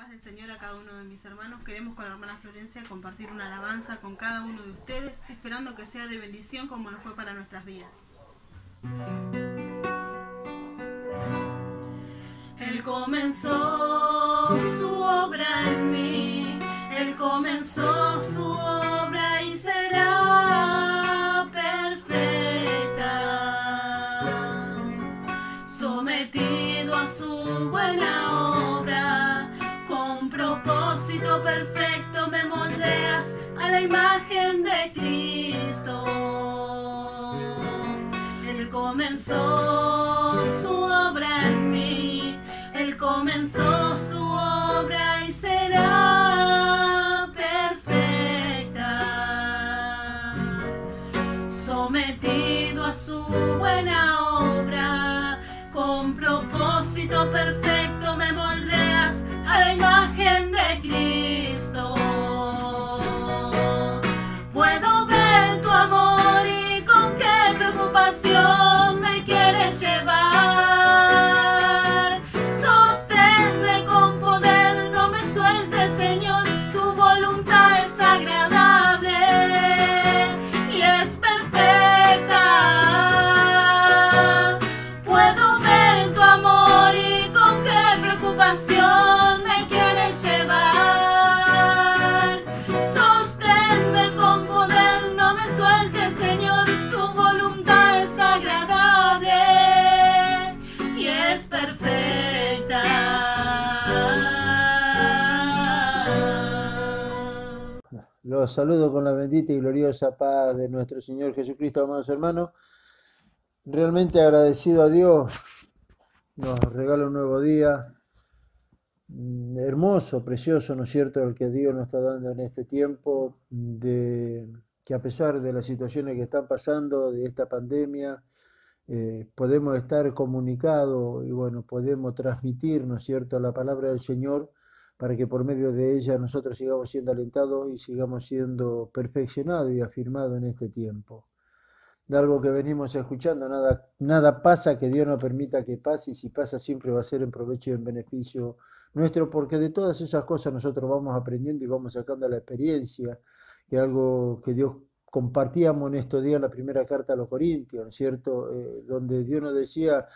paz del Señor a cada uno de mis hermanos. Queremos con la hermana Florencia compartir una alabanza con cada uno de ustedes, esperando que sea de bendición como lo fue para nuestras vidas. Él comenzó su obra en mí, Él comenzó su obra y será perfecta. Sometido a su buena obra, con propósito perfecto me moldeas a la imagen de Cristo. Él comenzó su obra en mí, Él comenzó su obra y será perfecta. Sometido a su buena obra, con propósito perfecto me moldeas a la imagen de Cristo. Puedo ver tu amor y con qué preocupación me quieres llevar. Sosténme con poder, no me sueltes, Señor, tu voluntad es agradable y es perfecta. Puedo ver tu amor y con qué preocupación me quieres llevar. Sosténme con poder, no me sueltes, Señor, tu voluntad es agradable y es perfecta. Los saludo con la bendita y gloriosa paz de nuestro Señor Jesucristo, amados hermanos. Realmente agradecido a Dios, nos regala un nuevo día, hermoso, precioso, ¿no es cierto?, el que Dios nos está dando en este tiempo, de que a pesar de las situaciones que están pasando, de esta pandemia, podemos estar comunicados y bueno, podemos transmitir, ¿no es cierto?, la palabra del Señor para que por medio de ella nosotros sigamos siendo alentados y sigamos siendo perfeccionados y afirmados en este tiempo. De algo que venimos escuchando, nada pasa que Dios no permita que pase, y si pasa siempre va a ser en provecho y en beneficio nuestro, porque de todas esas cosas nosotros vamos aprendiendo y vamos sacando la experiencia, que algo que Dios compartíamos en estos días en la primera carta a los Corintios, ¿no es cierto? Donde Dios nos decía,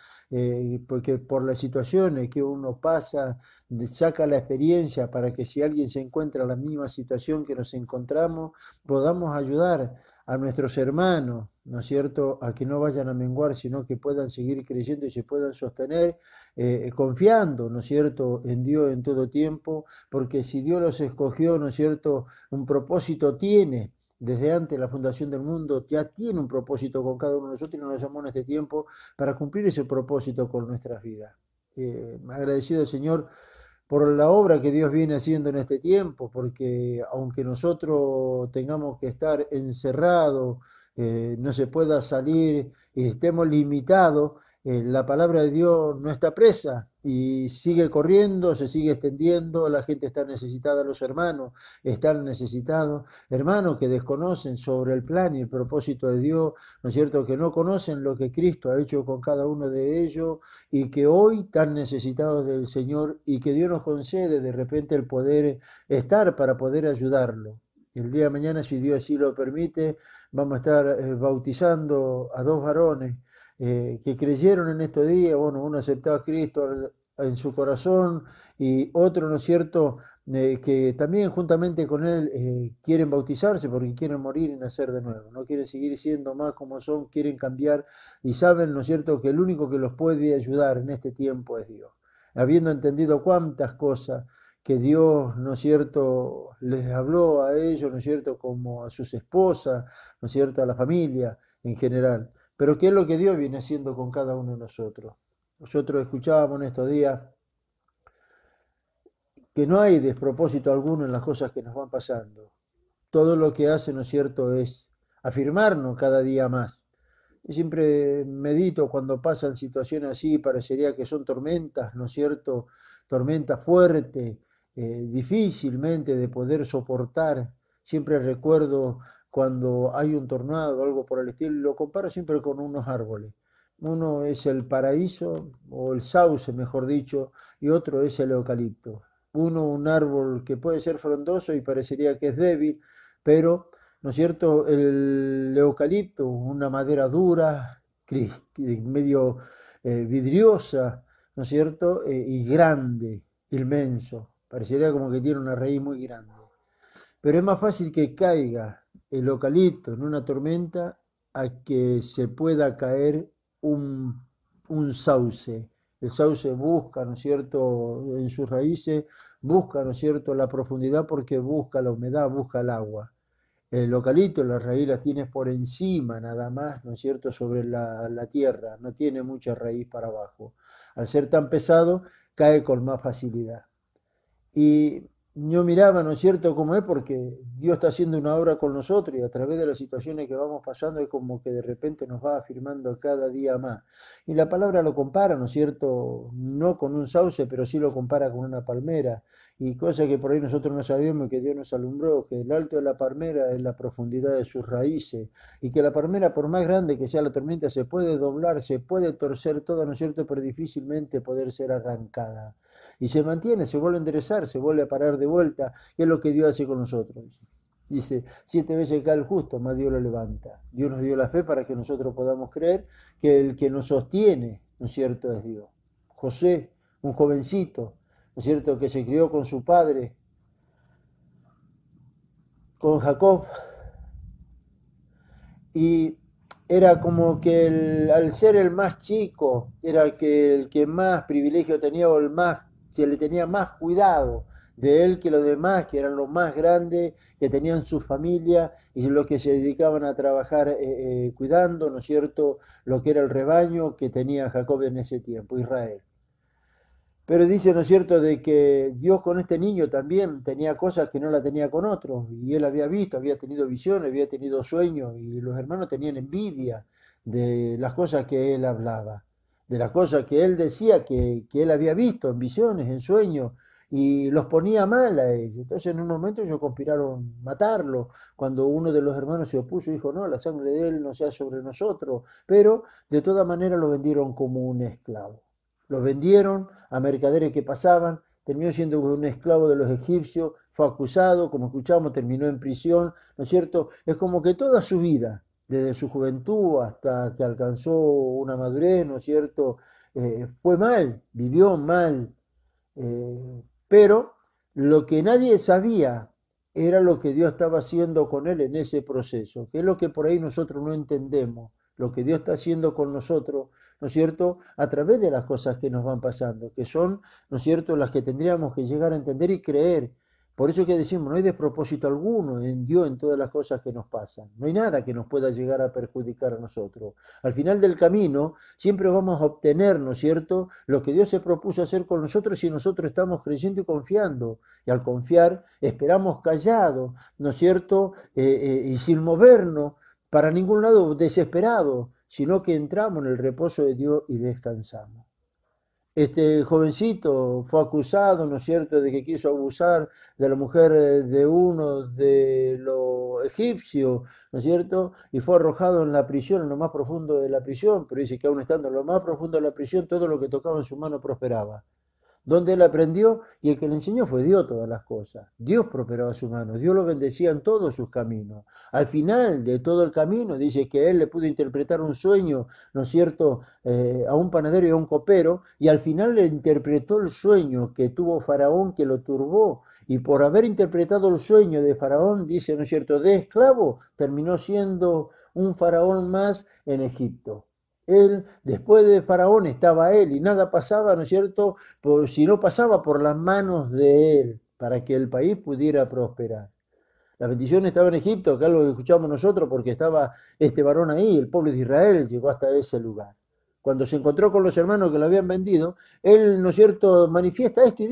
porque por las situaciones que uno pasa, saca la experiencia para que si alguien se encuentra en la misma situación que nos encontramos, podamos ayudar a nuestros hermanos, ¿no es cierto?, a que no vayan a menguar, sino que puedan seguir creyendo y se puedan sostener, confiando, ¿no es cierto?, en Dios en todo tiempo, porque si Dios los escogió, ¿no es cierto?, un propósito tiene. Desde antes de la fundación del mundo ya tiene un propósito con cada uno de nosotros y nos llamó en este tiempo para cumplir ese propósito con nuestras vidas. Agradecido al Señor por la obra que Dios viene haciendo en este tiempo, porque aunque nosotros tengamos que estar encerrados, no se pueda salir y estemos limitados, la palabra de Dios no está presa y sigue corriendo, se sigue extendiendo, la gente está necesitada, los hermanos están necesitados, hermanos que desconocen sobre el plan y el propósito de Dios, ¿no es cierto?, que no conocen lo que Cristo ha hecho con cada uno de ellos y que hoy están necesitados del Señor y que Dios nos concede de repente el poder estar para poder ayudarlo. El día de mañana, si Dios así lo permite, vamos a estar bautizando a dos varones que creyeron en estos días. Bueno, uno aceptó a Cristo en su corazón y otro, ¿no es cierto?, que también juntamente con él quieren bautizarse porque quieren morir y nacer de nuevo, no quieren seguir siendo más como son, quieren cambiar y saben, ¿no es cierto?, que el único que los puede ayudar en este tiempo es Dios. Habiendo entendido cuántas cosas que Dios, ¿no es cierto?, les habló a ellos, ¿no es cierto?, como a sus esposas, ¿no es cierto?, a la familia en general. Pero ¿qué es lo que Dios viene haciendo con cada uno de nosotros? Nosotros escuchábamos en estos días que no hay despropósito alguno en las cosas que nos van pasando. Todo lo que hace, ¿no es cierto?, es afirmarnos cada día más. Yo siempre medito cuando pasan situaciones así, parecería que son tormentas, ¿no es cierto?, tormentas fuertes, difícilmente de poder soportar. Siempre recuerdo cuando hay un tornado o algo por el estilo, y lo comparo siempre con unos árboles. Uno es el paraíso, o el sauce, mejor dicho, y otro es el eucalipto. uno un árbol que puede ser frondoso y parecería que es débil, pero, ¿no es cierto?, el eucalipto, una madera dura, medio vidriosa, ¿no es cierto?, y grande, inmenso, parecería como que tiene una raíz muy grande. Pero es más fácil que caiga el eucalipto en una tormenta a que se pueda caer un, un sauce. El sauce busca, ¿no es cierto?, en sus raíces, busca, ¿no es cierto?, la profundidad porque busca la humedad, busca el agua. El eucalipto, la raíz la tienes por encima nada más, ¿no es cierto?, sobre la tierra, no tiene mucha raíz para abajo. Al ser tan pesado, cae con más facilidad. Y yo miraba, ¿no es cierto?, cómo es, porque Dios está haciendo una obra con nosotros y a través de las situaciones que vamos pasando es como que de repente nos va afirmando cada día más. Y la palabra lo compara, ¿no es cierto?, no con un sauce, pero sí lo compara con una palmera. Y cosa que por ahí nosotros no sabíamos que Dios nos alumbró, que el alto de la palmera es la profundidad de sus raíces y que la palmera, por más grande que sea la tormenta, se puede doblar, se puede torcer toda, ¿no es cierto?, pero difícilmente poder ser arrancada y se mantiene, se vuelve a enderezar, se vuelve a parar de vuelta, que es lo que Dios hace con nosotros. Dice, 7 veces cae el justo, más Dios lo levanta. Dios nos dio la fe para que nosotros podamos creer que el que nos sostiene, ¿no es cierto?, es Dios. José, un jovencito, ¿no es cierto?, que se crió con su padre, con Jacob, y era como que al ser el más chico, era el que más privilegio tenía o el más, se le tenía más cuidado de él que los demás, que eran los más grandes, que tenían su familia y los que se dedicaban a trabajar cuidando, ¿no es cierto?, lo que era el rebaño que tenía Jacob en ese tiempo, Israel. Pero dice, ¿no es cierto?, de que Dios con este niño también tenía cosas que no la tenía con otros. Y él había visto, había tenido visiones, había tenido sueños. Y los hermanos tenían envidia de las cosas que él hablaba, de las cosas que él decía que él había visto en visiones, en sueños. Y los ponía mal a ellos. Entonces en un momento ellos conspiraron matarlo. Cuando uno de los hermanos se opuso y dijo, no, la sangre de él no sea sobre nosotros. Pero de todas maneras lo vendieron como un esclavo. Los vendieron a mercaderes que pasaban, terminó siendo un esclavo de los egipcios, fue acusado, como escuchamos, terminó en prisión, ¿no es cierto? Es como que toda su vida, desde su juventud hasta que alcanzó una madurez, ¿no es cierto? Fue mal, vivió mal, pero lo que nadie sabía era lo que Dios estaba haciendo con él en ese proceso, que es lo que por ahí nosotros no entendemos, lo que Dios está haciendo con nosotros, ¿no es cierto?, a través de las cosas que nos van pasando, que son, ¿no es cierto?, las que tendríamos que llegar a entender y creer. Por eso es que decimos, no hay despropósito alguno en Dios en todas las cosas que nos pasan. No hay nada que nos pueda llegar a perjudicar a nosotros. Al final del camino siempre vamos a obtener, ¿no es cierto?, lo que Dios se propuso hacer con nosotros si nosotros estamos creyendo y confiando. Y al confiar esperamos callados, ¿no es cierto?, y sin movernos para ningún lado desesperado, sino que entramos en el reposo de Dios y descansamos. Este jovencito fue acusado, ¿no es cierto?, de que quiso abusar de la mujer de uno de los egipcios, ¿no es cierto?, y fue arrojado en la prisión, en lo más profundo de la prisión, pero dice que aún estando en lo más profundo de la prisión, todo lo que tocaba en su mano prosperaba. Donde él aprendió y el que le enseñó fue Dios todas las cosas. Dios prosperaba su mano, Dios lo bendecía en todos sus caminos. Al final de todo el camino dice que él le pudo interpretar un sueño, ¿no es cierto?, a un panadero y a un copero, y al final le interpretó el sueño que tuvo Faraón que lo turbó. Y por haber interpretado el sueño de Faraón, dice, ¿no es cierto?, de esclavo, terminó siendo un faraón más en Egipto. Él, después de Faraón estaba él y nada pasaba, ¿no es cierto?, si no pasaba por las manos de él para que el país pudiera prosperar. La bendición estaba en Egipto, que es lo que escuchamos nosotros, porque estaba este varón ahí, el pueblo de Israel llegó hasta ese lugar. Cuando se encontró con los hermanos que lo habían vendido, él, ¿no es cierto?, manifiesta esto y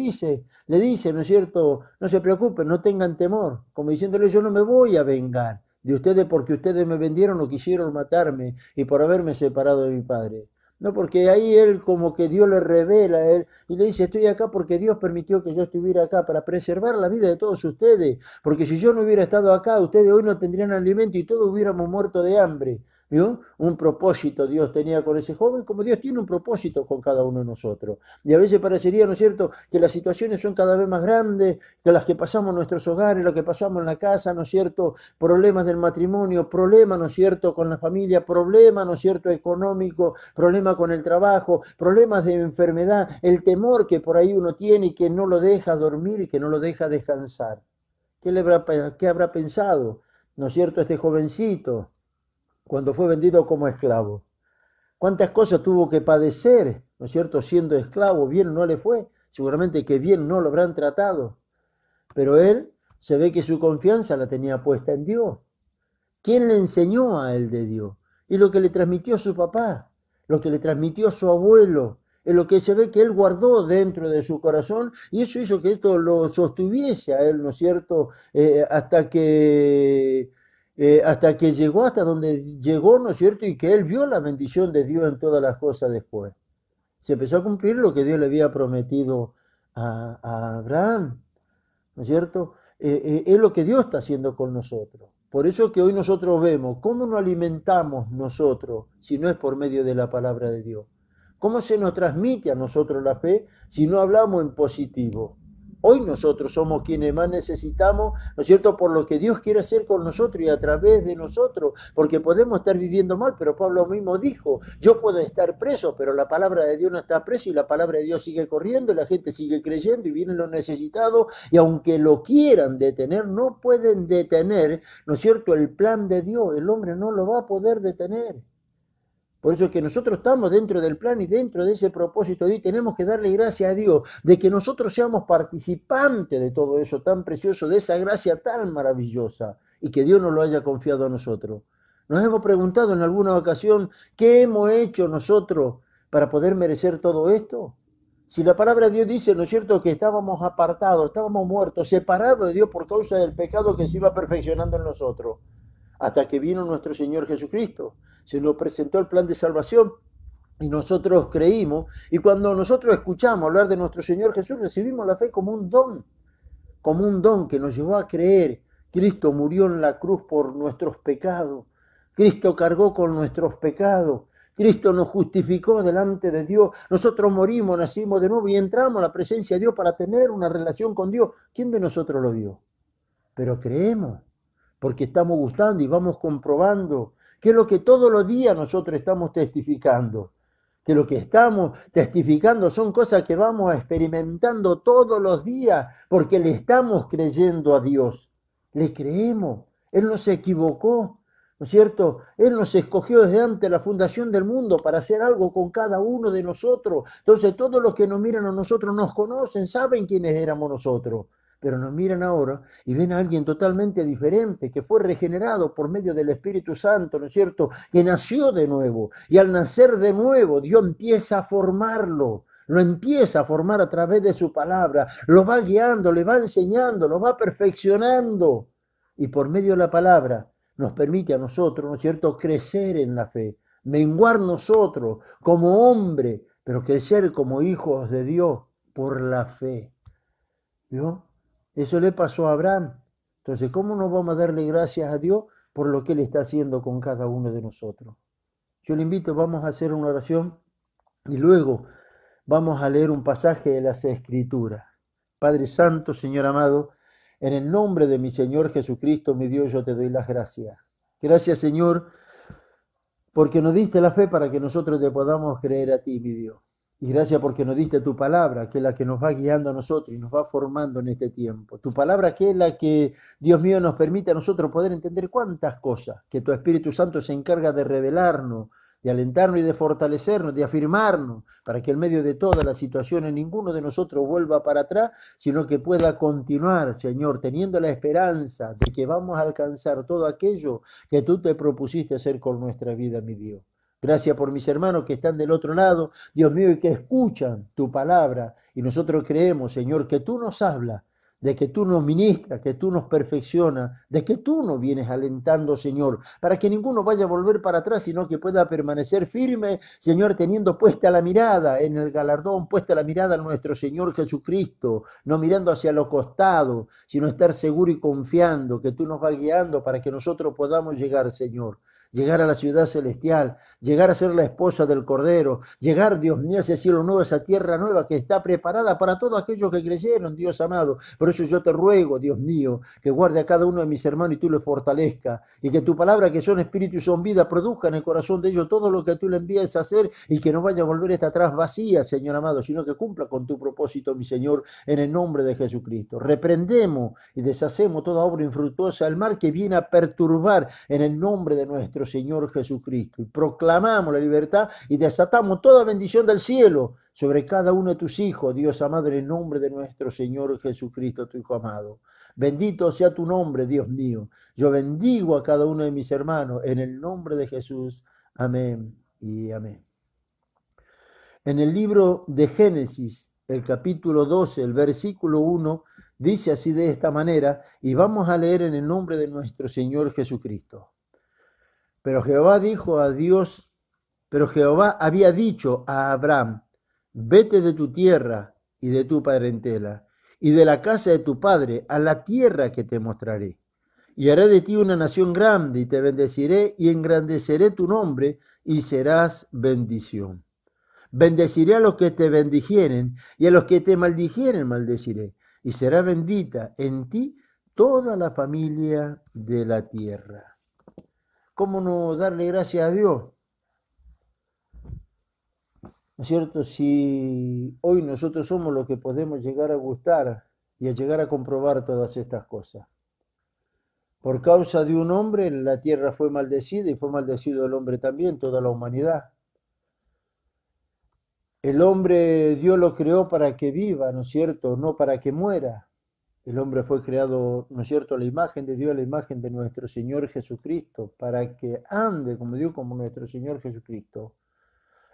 le dice, ¿no es cierto?, no se preocupen, no tengan temor, como diciéndole, yo no me voy a vengar de ustedes porque ustedes me vendieron o quisieron matarme y por haberme separado de mi padre. No, porque ahí él como que Dios le revela a él y le dice, estoy acá porque Dios permitió que yo estuviera acá para preservar la vida de todos ustedes, porque si yo no hubiera estado acá, ustedes hoy no tendrían alimento y todos hubiéramos muerto de hambre. ¿Vio? Un propósito Dios tenía con ese joven, como Dios tiene un propósito con cada uno de nosotros. Y a veces parecería, ¿no es cierto?, que las situaciones son cada vez más grandes, que las que pasamos en nuestros hogares, lo que pasamos en la casa, ¿no es cierto?, problemas del matrimonio, problemas, ¿no es cierto?, con la familia, problemas, ¿no es cierto?, económico, problemas con el trabajo, problemas de enfermedad, el temor que por ahí uno tiene y que no lo deja dormir y que no lo deja descansar. ¿Qué habrá pensado, ¿no es cierto?, este jovencito cuando fue vendido como esclavo? ¿Cuántas cosas tuvo que padecer, ¿no es cierto?, siendo esclavo? Bien no le fue, seguramente que bien no lo habrán tratado, pero él se ve que su confianza la tenía puesta en Dios. ¿Quién le enseñó a él de Dios? Y lo que le transmitió su papá, lo que le transmitió su abuelo, es lo que se ve que él guardó dentro de su corazón y eso hizo que esto lo sostuviese a él, ¿no es cierto? Hasta que llegó hasta donde llegó, ¿no es cierto? Y que él vio la bendición de Dios en todas las cosas después. Se empezó a cumplir lo que Dios le había prometido a Abraham, ¿no es cierto? Es lo que Dios está haciendo con nosotros. Por eso que hoy nosotros vemos cómo nos alimentamos nosotros si no es por medio de la palabra de Dios. ¿Cómo se nos transmite a nosotros la fe si no hablamos en positivo? Hoy nosotros somos quienes más necesitamos, ¿no es cierto?, por lo que Dios quiere hacer con nosotros y a través de nosotros, porque podemos estar viviendo mal, pero Pablo mismo dijo, yo puedo estar preso, pero la palabra de Dios no está preso y la palabra de Dios sigue corriendo y la gente sigue creyendo y vienen los necesitados y aunque lo quieran detener, no pueden detener, ¿no es cierto?, el plan de Dios, el hombre no lo va a poder detener. Por eso es que nosotros estamos dentro del plan y dentro de ese propósito y tenemos que darle gracias a Dios de que nosotros seamos participantes de todo eso tan precioso, de esa gracia tan maravillosa y que Dios nos lo haya confiado a nosotros. Nos hemos preguntado en alguna ocasión qué hemos hecho nosotros para poder merecer todo esto. Si la palabra de Dios dice, ¿no es cierto?, que estábamos apartados, estábamos muertos, separados de Dios por causa del pecado que se iba perfeccionando en nosotros hasta que vino nuestro Señor Jesucristo. Se nos presentó el plan de salvación y nosotros creímos. Y cuando nosotros escuchamos hablar de nuestro Señor Jesús, recibimos la fe como un don que nos llevó a creer. Cristo murió en la cruz por nuestros pecados. Cristo cargó con nuestros pecados. Cristo nos justificó delante de Dios. Nosotros morimos, nacimos de nuevo y entramos a la presencia de Dios para tener una relación con Dios. ¿Quién de nosotros lo vio? Pero creemos, porque estamos gustando y vamos comprobando que es lo que todos los días nosotros estamos testificando. Que lo que estamos testificando son cosas que vamos experimentando todos los días, porque le estamos creyendo a Dios. Le creemos. Él no se equivocó, ¿no es cierto? Él nos escogió desde antes de la fundación del mundo para hacer algo con cada uno de nosotros. Entonces todos los que nos miran a nosotros nos conocen, saben quiénes éramos nosotros. Pero nos miran ahora y ven a alguien totalmente diferente, que fue regenerado por medio del Espíritu Santo, ¿no es cierto?, que nació de nuevo. Y al nacer de nuevo, Dios empieza a formarlo, lo empieza a formar a través de su palabra, lo va guiando, le va enseñando, lo va perfeccionando. Y por medio de la palabra nos permite a nosotros, ¿no es cierto?, crecer en la fe, menguar nosotros como hombre, pero crecer como hijos de Dios por la fe. ¿Vio? Eso le pasó a Abraham. Entonces, ¿cómo no vamos a darle gracias a Dios por lo que Él está haciendo con cada uno de nosotros? Yo le invito, vamos a hacer una oración y luego vamos a leer un pasaje de las Escrituras. Padre Santo, Señor amado, en el nombre de mi Señor Jesucristo, mi Dios, yo te doy las gracias. Gracias, Señor, porque nos diste la fe para que nosotros te podamos creer a ti, mi Dios. Y gracias porque nos diste tu palabra, que es la que nos va guiando a nosotros y nos va formando en este tiempo. Tu palabra que es la que, Dios mío, nos permite a nosotros poder entender cuántas cosas, que tu Espíritu Santo se encarga de revelarnos, de alentarnos y de fortalecernos, de afirmarnos, para que en medio de todas las situaciones ninguno de nosotros vuelva para atrás, sino que pueda continuar, Señor, teniendo la esperanza de que vamos a alcanzar todo aquello que tú te propusiste hacer con nuestra vida, mi Dios. Gracias por mis hermanos que están del otro lado, Dios mío, y que escuchan tu palabra. Y nosotros creemos, Señor, que tú nos hablas, de que tú nos ministras, que tú nos perfeccionas, de que tú nos vienes alentando, Señor, para que ninguno vaya a volver para atrás, sino que pueda permanecer firme, Señor, teniendo puesta la mirada en el galardón, puesta la mirada en nuestro Señor Jesucristo, no mirando hacia los costados, sino estar seguro y confiando que tú nos vas guiando para que nosotros podamos llegar, Señor. llegar a la ciudad celestial, llegar a ser la esposa del Cordero, llegar, Dios mío, a ese cielo nuevo, a esa tierra nueva que está preparada para todos aquellos que creyeron, Dios amado. Por eso yo te ruego, Dios mío, que guarde a cada uno de mis hermanos y tú le fortalezca, y que tu palabra, que son espíritu y son vida, produzca en el corazón de ellos todo lo que tú le envíes a hacer, y que no vaya a volver esta atrás vacía, Señor amado, sino que cumpla con tu propósito, mi Señor, en el nombre de Jesucristo. Reprendemos y deshacemos toda obra infructuosa del mal que viene a perturbar en el nombre de nuestro Señor Jesucristo. Y proclamamos la libertad y desatamos toda bendición del cielo sobre cada uno de tus hijos, Dios amado, en el nombre de nuestro Señor Jesucristo, tu Hijo amado. Bendito sea tu nombre, Dios mío. Yo bendigo a cada uno de mis hermanos en el nombre de Jesús. Amén y amén. En el libro de Génesis, el capítulo 12, el versículo 1, dice así de esta manera, y vamos a leer en el nombre de nuestro Señor Jesucristo. Pero Jehová había dicho a Abraham, vete de tu tierra y de tu parentela, y de la casa de tu padre, a la tierra que te mostraré. Y haré de ti una nación grande, y te bendeciré, y engrandeceré tu nombre, y serás bendición. Bendeciré a los que te bendijeren, y a los que te maldijeren maldeciré, y será bendita en ti toda la familia de la tierra. ¿Cómo no darle gracias a Dios? ¿No es cierto? Si hoy nosotros somos los que podemos llegar a gustar y a llegar a comprobar todas estas cosas. Por causa de un hombre la tierra fue maldecida y fue maldecido el hombre también, toda la humanidad. El hombre Dios lo creó para que viva, ¿no es cierto? No para que muera. El hombre fue creado, ¿no es cierto?, a la imagen de Dios, a la imagen de nuestro Señor Jesucristo, para que ande como Dios, como nuestro Señor Jesucristo.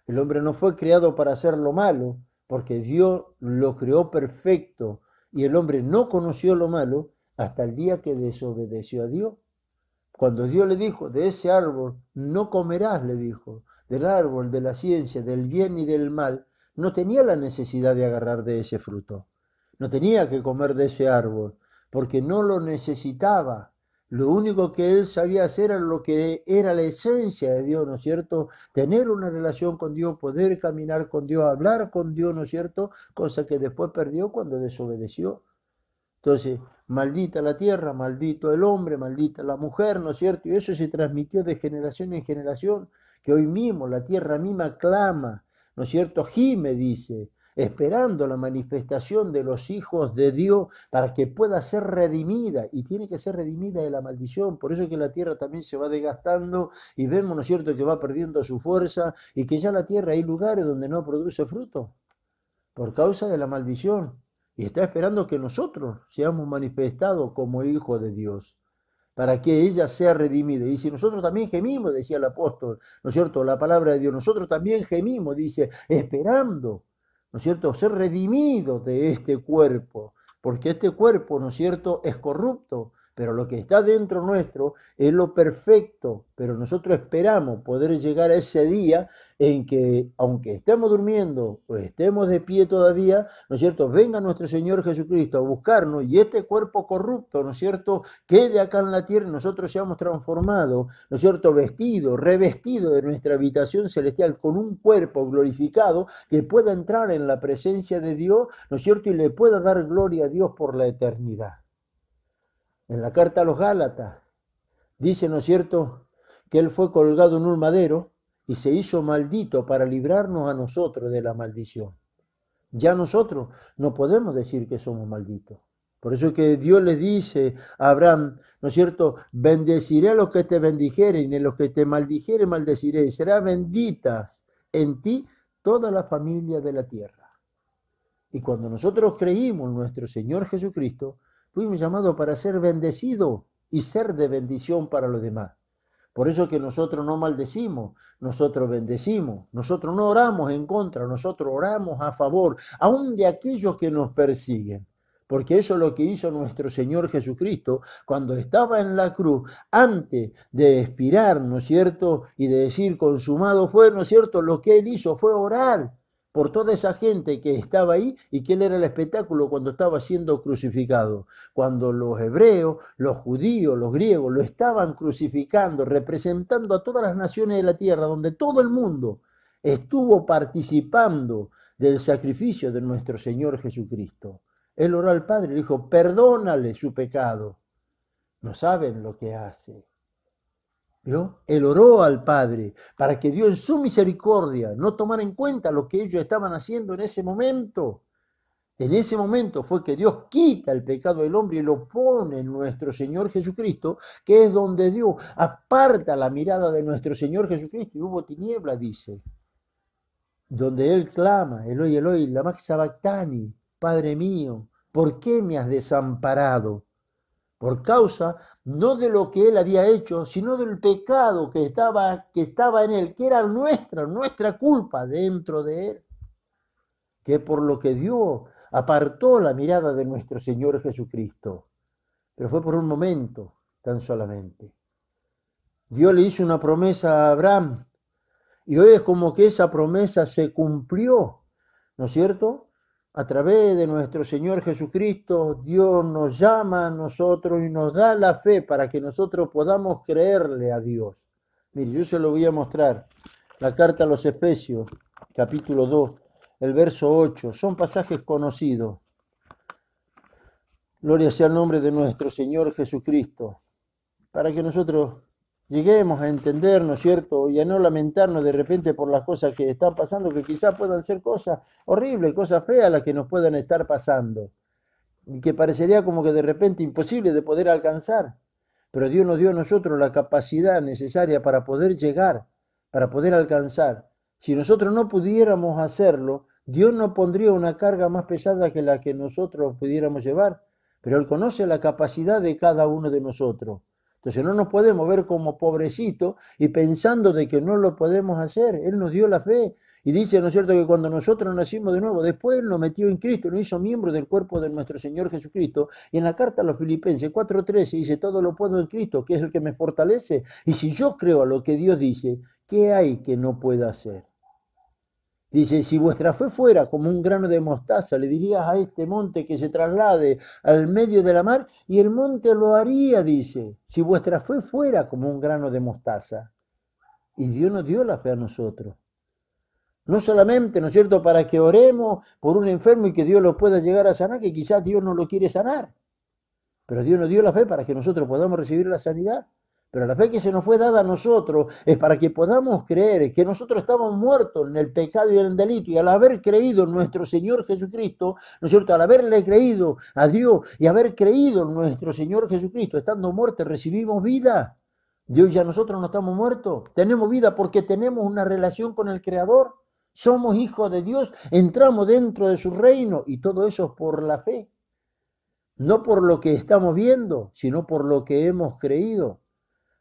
El hombre no fue creado para hacer lo malo, porque Dios lo creó perfecto, y el hombre no conoció lo malo hasta el día que desobedeció a Dios. Cuando Dios le dijo, de ese árbol no comerás, le dijo, del árbol de la ciencia, del bien y del mal, no tenía la necesidad de agarrar de ese fruto. No tenía que comer de ese árbol, porque no lo necesitaba. Lo único que él sabía hacer era lo que era la esencia de Dios, ¿no es cierto? Tener una relación con Dios, poder caminar con Dios, hablar con Dios, ¿no es cierto? Cosa que después perdió cuando desobedeció. Entonces, maldita la tierra, maldito el hombre, maldita la mujer, ¿no es cierto? Y eso se transmitió de generación en generación, que hoy mismo la tierra misma clama, ¿no es cierto? Gime, dice, esperando la manifestación de los hijos de Dios para que pueda ser redimida, y tiene que ser redimida de la maldición. Por eso es que la tierra también se va desgastando y vemos, ¿no es cierto?, que va perdiendo su fuerza y que ya la tierra hay lugares donde no produce fruto por causa de la maldición. Y está esperando que nosotros seamos manifestados como hijos de Dios, para que ella sea redimida. Y si nosotros también gemimos, decía el apóstol, ¿no es cierto?, la palabra de Dios, nosotros también gemimos, dice, esperando, ¿no es cierto?, ser redimidos de este cuerpo, porque este cuerpo, ¿no es cierto?, es corrupto, pero lo que está dentro nuestro es lo perfecto, pero nosotros esperamos poder llegar a ese día en que, aunque estemos durmiendo o estemos de pie todavía, ¿no es cierto?, venga nuestro Señor Jesucristo a buscarnos y este cuerpo corrupto, ¿no es cierto?, quede acá en la tierra y nosotros seamos transformados, ¿no es cierto?, vestidos, revestidos de nuestra habitación celestial con un cuerpo glorificado que pueda entrar en la presencia de Dios, ¿no es cierto?, y le pueda dar gloria a Dios por la eternidad. En la carta a los Gálatas dice, ¿no es cierto?, que él fue colgado en un madero y se hizo maldito para librarnos a nosotros de la maldición. Ya nosotros no podemos decir que somos malditos. Por eso es que Dios le dice a Abraham, ¿no es cierto?, bendeciré a los que te bendijeren y a los que te maldijeren maldeciré, y será benditas en ti toda la familia de la tierra. Y cuando nosotros creímos en nuestro Señor Jesucristo, fuimos llamados para ser bendecidos y ser de bendición para los demás. Por eso es que nosotros no maldecimos, nosotros bendecimos, nosotros no oramos en contra, nosotros oramos a favor, aún de aquellos que nos persiguen. Porque eso es lo que hizo nuestro Señor Jesucristo cuando estaba en la cruz, antes de expirar, ¿no es cierto?, y de decir consumado fue, ¿no es cierto?, lo que Él hizo fue orar por toda esa gente que estaba ahí y que él era el espectáculo cuando estaba siendo crucificado. Cuando los hebreos, los judíos, los griegos lo estaban crucificando, representando a todas las naciones de la tierra, donde todo el mundo estuvo participando del sacrificio de nuestro Señor Jesucristo. Él oró al Padre y le dijo, perdónale su pecado. No saben lo que hace. ¿Vio? Él oró al Padre para que Dios en su misericordia no tomara en cuenta lo que ellos estaban haciendo en ese momento. En ese momento fue que Dios quita el pecado del hombre y lo pone en nuestro Señor Jesucristo, que es donde Dios aparta la mirada de nuestro Señor Jesucristo y hubo tiniebla, dice. Donde Él clama, Eloi, Eloi, lama sabactani, Padre mío, ¿por qué me has desamparado? Por causa no de lo que él había hecho, sino del pecado que estaba en él, que era nuestra culpa dentro de él. Que por lo que Dios apartó la mirada de nuestro Señor Jesucristo. Pero fue por un momento, tan solamente. Dios le hizo una promesa a Abraham, y hoy es como que esa promesa se cumplió, ¿no es cierto? A través de nuestro Señor Jesucristo, Dios nos llama a nosotros y nos da la fe para que nosotros podamos creerle a Dios. Mire, yo se lo voy a mostrar. La carta a los Efesios, capítulo 2, el verso 8. Son pasajes conocidos. Gloria sea el nombre de nuestro Señor Jesucristo. Para que nosotros lleguemos a entender, ¿no es cierto? Y a no lamentarnos de repente por las cosas que están pasando, que quizás puedan ser cosas horribles, cosas feas las que nos puedan estar pasando. Y que parecería como que de repente imposible de poder alcanzar. Pero Dios nos dio a nosotros la capacidad necesaria para poder llegar, para poder alcanzar. Si nosotros no pudiéramos hacerlo, Dios nos pondría una carga más pesada que la que nosotros pudiéramos llevar. Pero Él conoce la capacidad de cada uno de nosotros. Entonces no nos podemos ver como pobrecitos y pensando de que no lo podemos hacer. Él nos dio la fe y dice, ¿no es cierto?, que cuando nosotros nacimos de nuevo, después Él nos metió en Cristo, nos hizo miembro del cuerpo de nuestro Señor Jesucristo. Y en la carta a los Filipenses 4:13 dice, todo lo puedo en Cristo, que es el que me fortalece. Y si yo creo a lo que Dios dice, ¿qué hay que no pueda hacer? Dice, si vuestra fe fuera como un grano de mostaza, le dirías a este monte que se traslade al medio de la mar y el monte lo haría, dice. Si vuestra fe fuera como un grano de mostaza. Y Dios nos dio la fe a nosotros. No solamente, ¿no es cierto?, para que oremos por un enfermo y que Dios lo pueda llegar a sanar, que quizás Dios no lo quiere sanar. Pero Dios nos dio la fe para que nosotros podamos recibir la sanidad. Pero la fe que se nos fue dada a nosotros es para que podamos creer que nosotros estamos muertos en el pecado y en el delito, y al haber creído en nuestro Señor Jesucristo, ¿no es cierto?, al haberle creído a Dios y haber creído en nuestro Señor Jesucristo, estando muertos, recibimos vida. Dios, ya nosotros no estamos muertos, tenemos vida porque tenemos una relación con el Creador, somos hijos de Dios, entramos dentro de su reino, y todo eso es por la fe. No por lo que estamos viendo, sino por lo que hemos creído.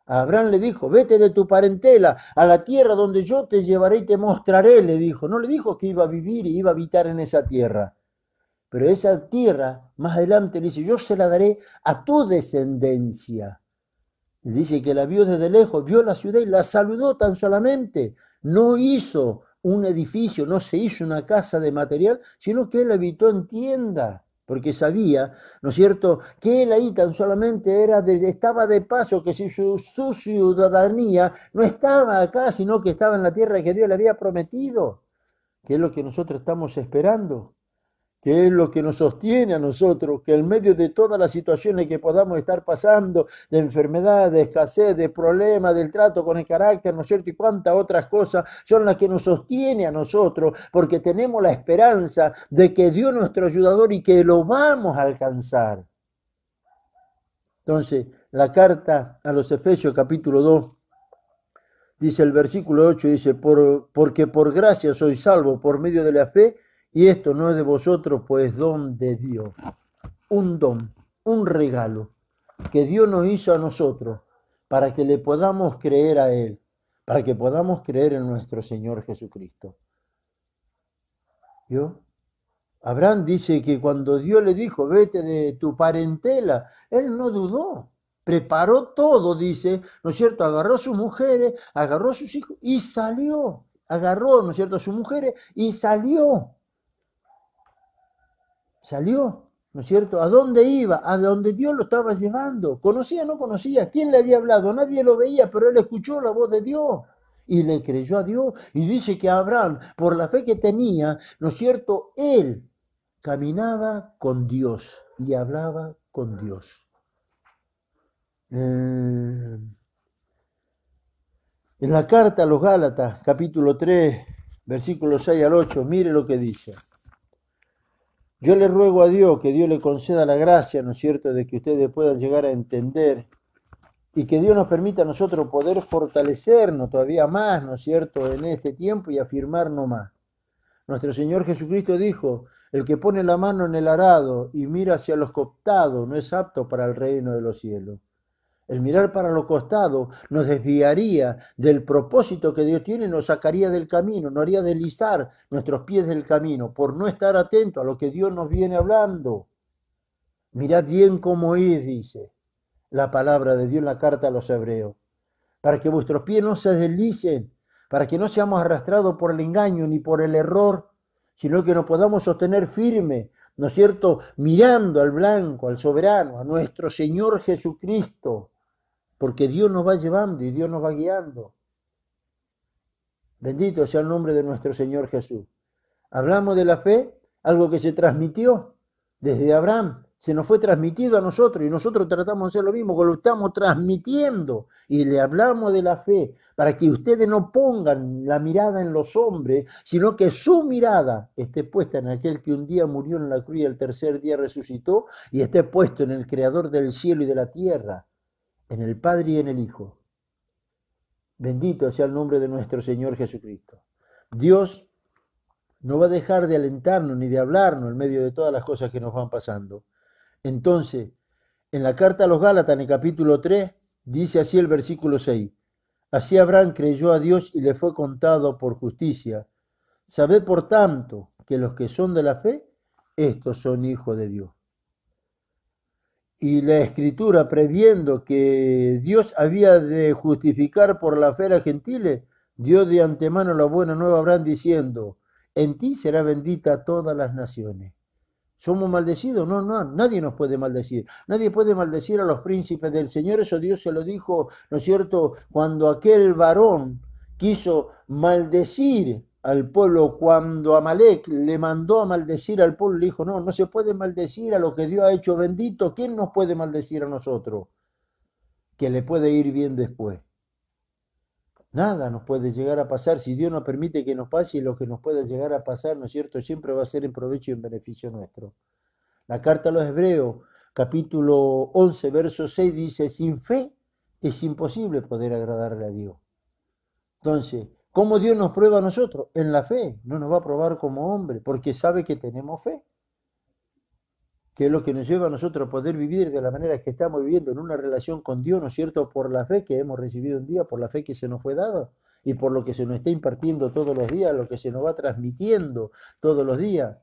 A Abraham le dijo, vete de tu parentela a la tierra donde yo te llevaré y te mostraré, le dijo. No le dijo que iba a vivir y iba a habitar en esa tierra. Pero esa tierra, más adelante le dice, yo se la daré a tu descendencia. Y dice que la vio desde lejos, vio la ciudad y la saludó tan solamente. No hizo un edificio, no se hizo una casa de material, sino que él habitó en tienda. Porque sabía, ¿no es cierto?, que él ahí tan solamente estaba de paso, que si su ciudadanía no estaba acá, sino que estaba en la tierra que Dios le había prometido, que es lo que nosotros estamos esperando, que es lo que nos sostiene a nosotros, que en medio de todas las situaciones que podamos estar pasando, de enfermedad, de escasez, de problemas, del trato con el carácter, ¿no es cierto?, y cuántas otras cosas son las que nos sostiene a nosotros, porque tenemos la esperanza de que Dios es nuestro ayudador y que lo vamos a alcanzar. Entonces, la carta a los Efesios capítulo 2, dice el versículo 8, dice, porque por gracia sois salvos por medio de la fe, y esto no es de vosotros, pues don de Dios. Un don, un regalo que Dios nos hizo a nosotros para que le podamos creer a Él, para que podamos creer en nuestro Señor Jesucristo. ¿Vio? Abraham dice que cuando Dios le dijo, vete de tu parentela, él no dudó. Preparó todo, dice, ¿no es cierto? Agarró a sus mujeres, agarró a sus hijos y salió. agarró, ¿no es cierto?, a sus mujeres y salió, ¿no es cierto? ¿A dónde iba? A donde Dios lo estaba llevando. ¿Conocía o no conocía? ¿Quién le había hablado? Nadie lo veía, pero él escuchó la voz de Dios y le creyó a Dios. Y dice que Abraham, por la fe que tenía, ¿no es cierto?, él caminaba con Dios y hablaba con Dios. En la carta a los Gálatas, capítulo 3, versículos 6 al 8, mire lo que dice. Yo le ruego a Dios que Dios le conceda la gracia, ¿no es cierto?, de que ustedes puedan llegar a entender y que Dios nos permita a nosotros poder fortalecernos todavía más, ¿no es cierto?, en este tiempo y afirmarnos más. Nuestro Señor Jesucristo dijo, el que pone la mano en el arado y mira hacia los costados no es apto para el reino de los cielos. El mirar para los costados nos desviaría del propósito que Dios tiene, nos sacaría del camino, nos haría deslizar nuestros pies del camino por no estar atentos a lo que Dios nos viene hablando. Mirad bien cómo es, dice la palabra de Dios en la carta a los hebreos, para que vuestros pies no se deslicen, para que no seamos arrastrados por el engaño ni por el error, sino que nos podamos sostener firme, ¿no es cierto?, mirando al blanco, al soberano, a nuestro Señor Jesucristo, porque Dios nos va llevando y Dios nos va guiando. Bendito sea el nombre de nuestro Señor Jesús. Hablamos de la fe, algo que se transmitió desde Abraham, se nos fue transmitido a nosotros y nosotros tratamos de hacer lo mismo, que lo estamos transmitiendo y le hablamos de la fe para que ustedes no pongan la mirada en los hombres, sino que su mirada esté puesta en aquel que un día murió en la cruz y el tercer día resucitó y esté puesto en el Creador del cielo y de la tierra, en el Padre y en el Hijo. Bendito sea el nombre de nuestro Señor Jesucristo. Dios no va a dejar de alentarnos ni de hablarnos en medio de todas las cosas que nos van pasando. Entonces, en la carta a los Gálatas, en el capítulo 3, dice así el versículo 6. Así Abraham creyó a Dios y le fue contado por justicia. Sabed por tanto que los que son de la fe, estos son hijos de Dios. Y la Escritura, previendo que Dios había de justificar por la fe a los gentiles, dio de antemano la buena nueva a Abraham diciendo, en ti será bendita todas las naciones. ¿Somos maldecidos? No, nadie nos puede maldecir. Nadie puede maldecir a los príncipes del Señor. Eso Dios se lo dijo, ¿no es cierto?, cuando aquel varón quiso maldecir al pueblo, cuando Amalek le mandó a maldecir al pueblo, le dijo, no se puede maldecir a lo que Dios ha hecho bendito. ¿Quién nos puede maldecir a nosotros? Que le puede ir bien después. Nada nos puede llegar a pasar si Dios nos permite que nos pase, y lo que nos pueda llegar a pasar, ¿no es cierto?, siempre va a ser en provecho y en beneficio nuestro. La carta a los Hebreos, capítulo 11, verso 6, dice, sin fe es imposible poder agradarle a Dios. Entonces, ¿cómo Dios nos prueba a nosotros? En la fe. No nos va a probar como hombre, porque sabe que tenemos fe, que es lo que nos lleva a nosotros a poder vivir de la manera que estamos viviendo, en una relación con Dios, ¿no es cierto?, por la fe que hemos recibido un día, por la fe que se nos fue dada y por lo que se nos está impartiendo todos los días, lo que se nos va transmitiendo todos los días.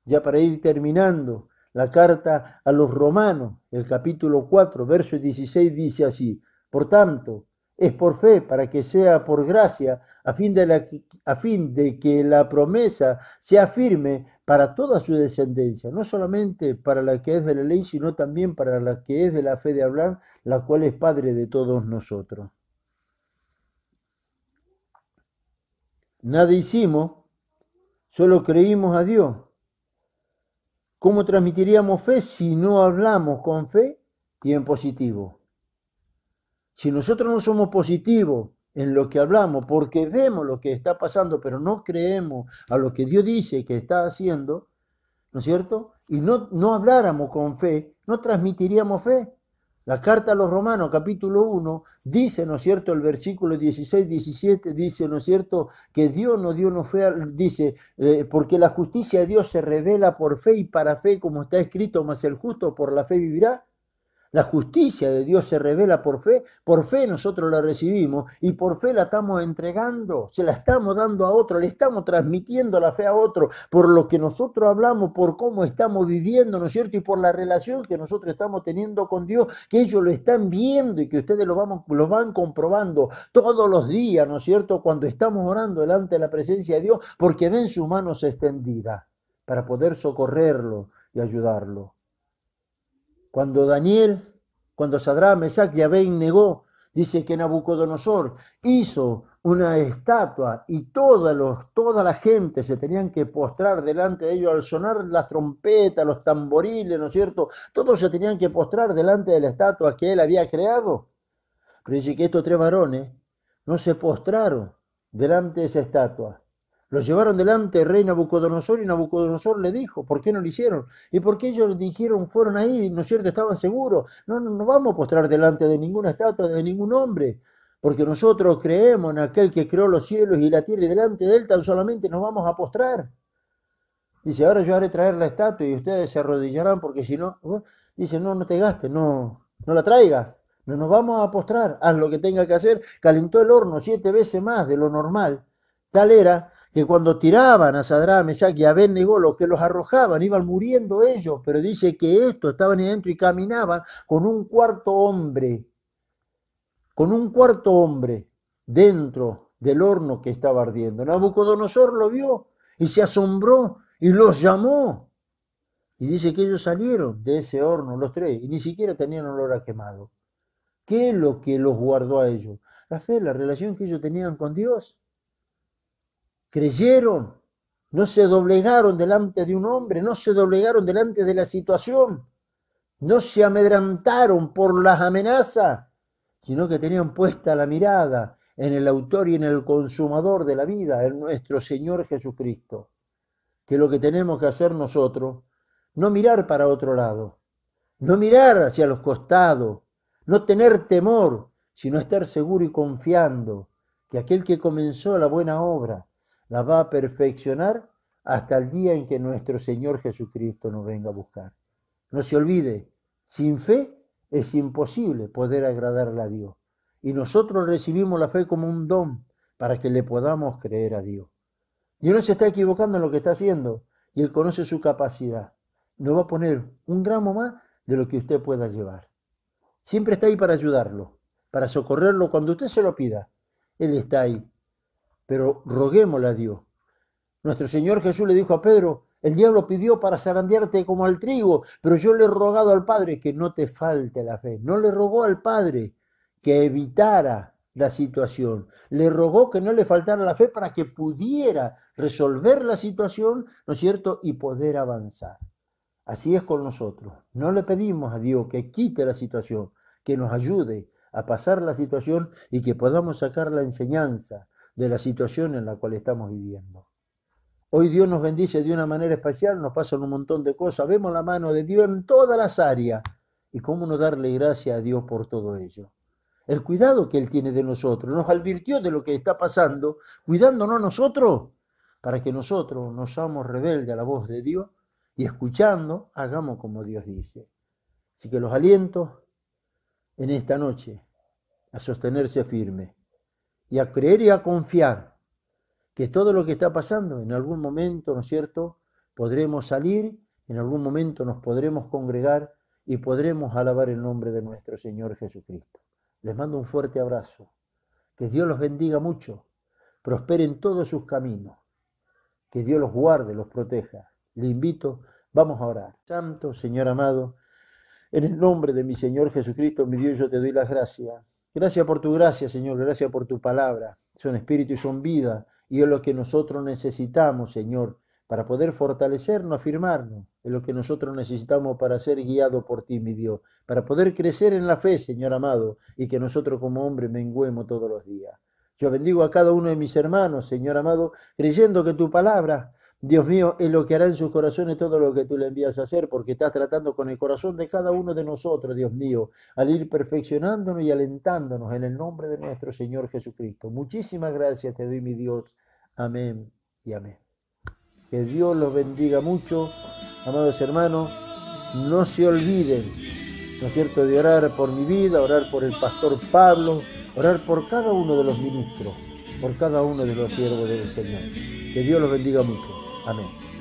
Ya para ir terminando, la carta a los Romanos, el capítulo 4, verso 16, dice así, por tanto, es por fe, para que sea por gracia, a fin de que la promesa sea firme para toda su descendencia, no solamente para la que es de la ley, sino también para la que es de la fe de Abraham, la cual es padre de todos nosotros. Nada hicimos, solo creímos a Dios. ¿Cómo transmitiríamos fe si no hablamos con fe y en positivo? Si nosotros no somos positivos en lo que hablamos, porque vemos lo que está pasando, pero no creemos a lo que Dios dice que está haciendo, ¿no es cierto?, y no habláramos con fe, no transmitiríamos fe. La carta a los Romanos, capítulo 1, dice, ¿no es cierto?, el versículo 16, 17, dice, ¿no es cierto?, que Dios no dio no fe, dice, porque la justicia de Dios se revela por fe y para fe, como está escrito, mas el justo por la fe vivirá. La justicia de Dios se revela por fe nosotros la recibimos y por fe la estamos entregando, se la estamos dando a otro, le estamos transmitiendo la fe a otro, por lo que nosotros hablamos, por cómo estamos viviendo, ¿no es cierto? Y por la relación que nosotros estamos teniendo con Dios, que ellos lo están viendo y que ustedes lo van comprobando todos los días, ¿no es cierto? Cuando estamos orando delante de la presencia de Dios, porque ven sus manos extendidas para poder socorrerlo y ayudarlo. Cuando Sadrach, Mesach y Abed-Negó, dice que Nabucodonosor hizo una estatua y toda la gente se tenían que postrar delante de ellos al sonar las trompetas, los tamboriles, ¿no es cierto? Todos se tenían que postrar delante de la estatua que él había creado. Pero dice que estos tres varones no se postraron delante de esa estatua. Los llevaron delante del rey Nabucodonosor y Nabucodonosor le dijo, ¿por qué no lo hicieron? ¿Y por qué ellos dijeron, fueron ahí, no es cierto, estaban seguros? No vamos a postrar delante de ninguna estatua, de ningún hombre, porque nosotros creemos en aquel que creó los cielos y la tierra y delante de él tan solamente nos vamos a postrar. Dice, ahora yo haré traer la estatua y ustedes se arrodillarán porque si no, dice, no te gastes, no la traigas. No nos vamos a postrar, haz lo que tenga que hacer. Calentó el horno 7 veces más de lo normal. Tal era que cuando tiraban a Sadrach, Mesach y Abed-Negó, los que los arrojaban, iban muriendo ellos, pero dice que estos estaban ahí dentro y caminaban con un cuarto hombre dentro del horno que estaba ardiendo. Nabucodonosor lo vio y se asombró y los llamó. Y dice que ellos salieron de ese horno, los tres, y ni siquiera tenían olor a quemado. ¿Qué es lo que los guardó a ellos? La fe, la relación que ellos tenían con Dios. Creyeron, no se doblegaron delante de un hombre, no se doblegaron delante de la situación, no se amedrentaron por las amenazas, sino que tenían puesta la mirada en el autor y en el consumador de la vida, en nuestro Señor Jesucristo. Que lo que tenemos que hacer nosotros, no mirar para otro lado, no mirar hacia los costados, no tener temor, sino estar seguro y confiando que aquel que comenzó la buena obra la va a perfeccionar hasta el día en que nuestro Señor Jesucristo nos venga a buscar. No se olvide, sin fe es imposible poder agradarle a Dios. Y nosotros recibimos la fe como un don para que le podamos creer a Dios. Dios no se está equivocando en lo que está haciendo y Él conoce su capacidad. No va a poner un gramo más de lo que usted pueda llevar. Siempre está ahí para ayudarlo, para socorrerlo cuando usted se lo pida. Él está ahí. Pero roguémosle a Dios. Nuestro Señor Jesús le dijo a Pedro, el diablo pidió para zarandearte como al trigo, pero yo le he rogado al Padre que no te falte la fe. No le rogó al Padre que evitara la situación. Le rogó que no le faltara la fe para que pudiera resolver la situación, ¿no es cierto?, y poder avanzar. Así es con nosotros. No le pedimos a Dios que quite la situación, que nos ayude a pasar la situación y que podamos sacar la enseñanza de la situación en la cual estamos viviendo. Hoy Dios nos bendice de una manera especial, nos pasan un montón de cosas, vemos la mano de Dios en todas las áreas y cómo no darle gracias a Dios por todo ello. El cuidado que Él tiene de nosotros, nos advirtió de lo que está pasando, cuidándonos nosotros, para que nosotros no seamos rebeldes a la voz de Dios y escuchando, hagamos como Dios dice. Así que los aliento en esta noche a sostenerse firme y a creer y a confiar que todo lo que está pasando, en algún momento, ¿no es cierto?, podremos salir, en algún momento nos podremos congregar y podremos alabar el nombre de nuestro Señor Jesucristo. Les mando un fuerte abrazo. Que Dios los bendiga mucho, prosperen todos sus caminos, que Dios los guarde, los proteja. Le invito, vamos a orar. Santo Señor amado, en el nombre de mi Señor Jesucristo, mi Dios, yo te doy las gracias. Gracias por tu gracia, Señor, gracias por tu palabra. Son espíritu y son vida, y es lo que nosotros necesitamos, Señor, para poder fortalecernos, afirmarnos. Es lo que nosotros necesitamos para ser guiados por ti, mi Dios, para poder crecer en la fe, Señor amado, y que nosotros como hombres menguemos todos los días. Yo bendigo a cada uno de mis hermanos, Señor amado, creyendo que tu palabra, Dios mío, es lo que hará en sus corazones todo lo que tú le envías a hacer, porque estás tratando con el corazón de cada uno de nosotros, Dios mío, al ir perfeccionándonos y alentándonos en el nombre de nuestro Señor Jesucristo. Muchísimas gracias te doy, mi Dios. Amén y amén. Que Dios los bendiga mucho, amados hermanos. No se olviden ¿no es cierto?, de orar por mi vida, orar por el pastor Pablo, orar por cada uno de los ministros, por cada uno de los siervos del Señor. Que Dios los bendiga mucho. Amén.